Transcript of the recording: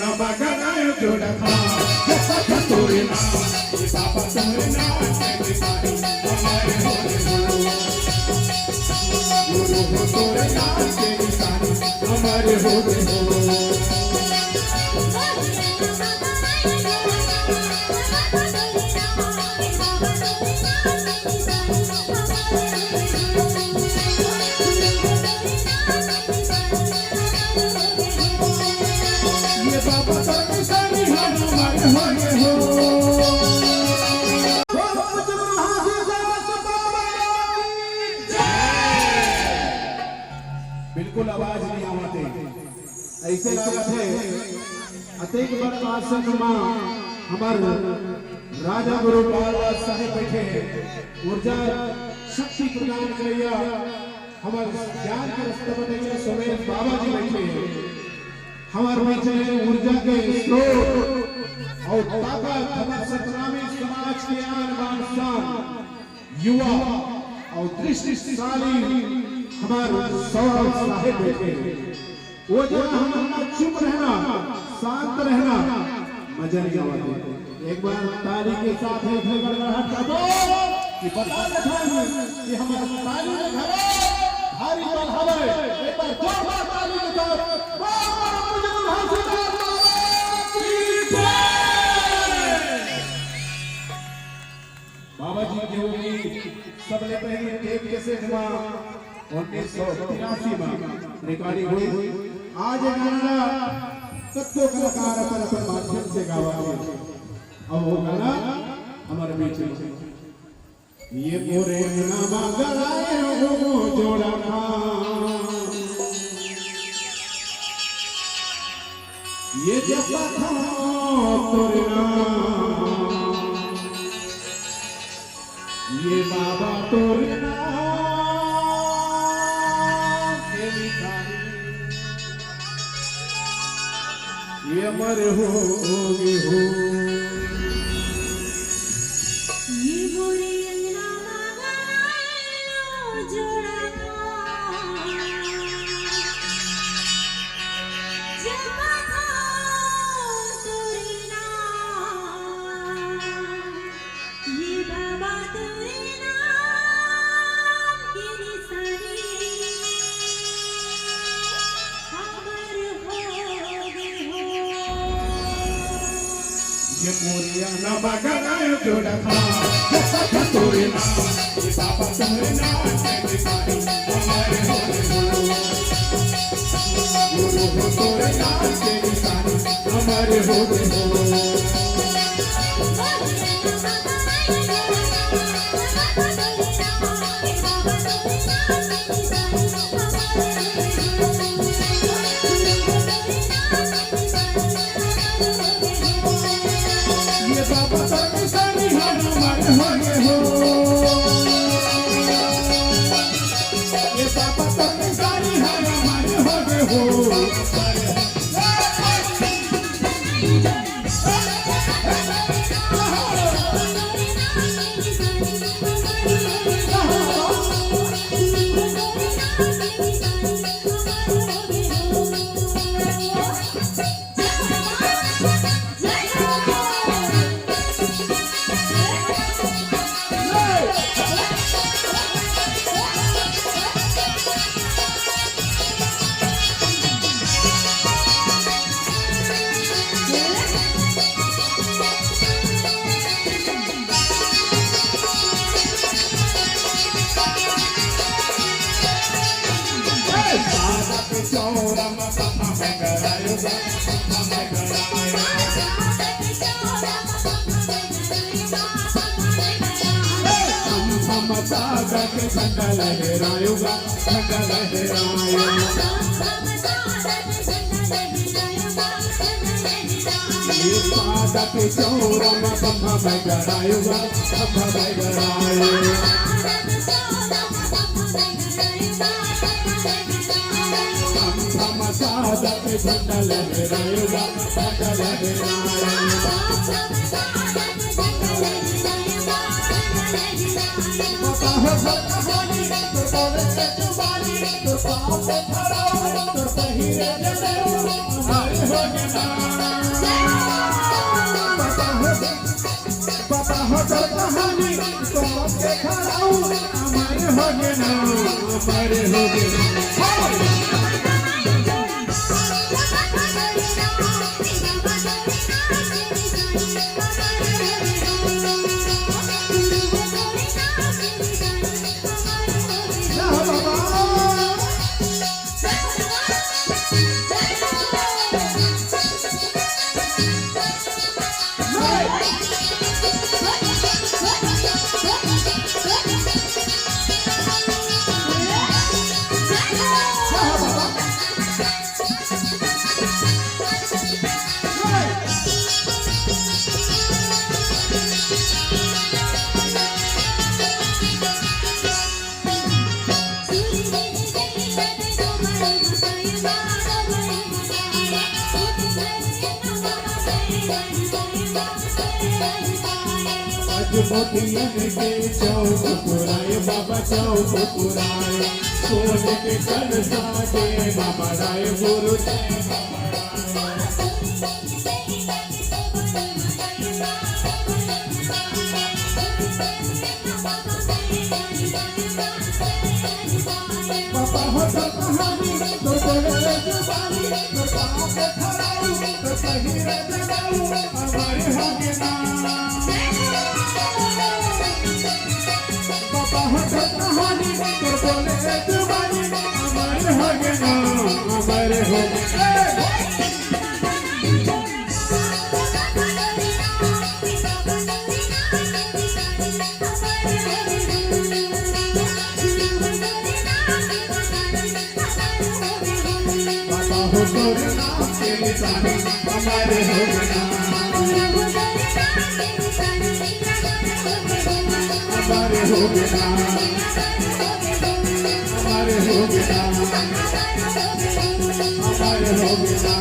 ना बगनाए जोड़ा खा ये पापा तोरे ना ये पापा तोरे ना के सारी हमारे होले गुरु हो तोरे ना के सारी हमारे होले बिल्कुल आवाज नहीं आवाते ऐसे लागत है अतेक बड़ आसन में हमारे राजा गुरु बालवास साहेब बैठे हैं ऊर्जा शक्ति प्रदान करिया हमारे ज्ञान के रास्ते बताइए सुमेर बाबा जी बैठे हैं हमारे बीच में ऊर्जा के स्रोत और ताकत हमारे सतनामी समाज के आन बान शान युवा और दृष्टिशाली हमारे सौरभ साहेब बैठे वो जो हमारा चुप रहना शांत रहना मजा नहीं आती एक बार ताली के साथ है गड़गड़ाहट कर दो कि बता देता हूं कि हमारा ताली में घरे भारी बल हवे एक बार जोरदार ताली के साथ बाबा जी की होगी सबले पहले टेप के से 1983 में रिकॉर्डिंग हुई आज गाना तत्व कलाकार अपन माध्यम से गावा अब वो गाना हमारे बीच ये मोरे नामा गलाए हो जोड़ा खा ये जब था तोरे नाम ये बाबा तोरे नाम ये अमर होगे हो ये मोरे नामा जोड़ा जब था तोरे नाम ये बाबा तोरे नाम की निशानी ये मोरिया ना बगनाए जोड़ा खा ये पापा तोरे ना ये पापा तोरे ना के सारी हमारे होले गुरु हो तोरे ना के सारी हमारे होले के झंडा लहरायूंगा झंडा लहरायो ये पादा पे चौरा में बम्बा बगड़ायूंगा बम्बा बगड़ायो बम्बा सादा पे झंडा लहरायूंगा झंडा लहरायो तो पाँव पे खड़ा हो तो पहिरे जले बाबा हो तो कहानी तुम के खड़ाऊ हमारे हो गए ना हमारे हो गए मोतियन के चौक पुराए बाबा चौक पुराए सोने के कलशा के बाबा राय गुरु बाबा हो तो कहानी तो बोले जुबानी तो पाँव पे खड़ाऊ तो सही रे जगाऊ हमारे हो गए ना कहानी तो बोले जुबानी हमारे हो गए ना हमारे हो गए बाबा हो तोरे नाम के निशानी हमारे हो गए ना हमारे हो गए ना हमारे हो गए ना हमारे हो गए ना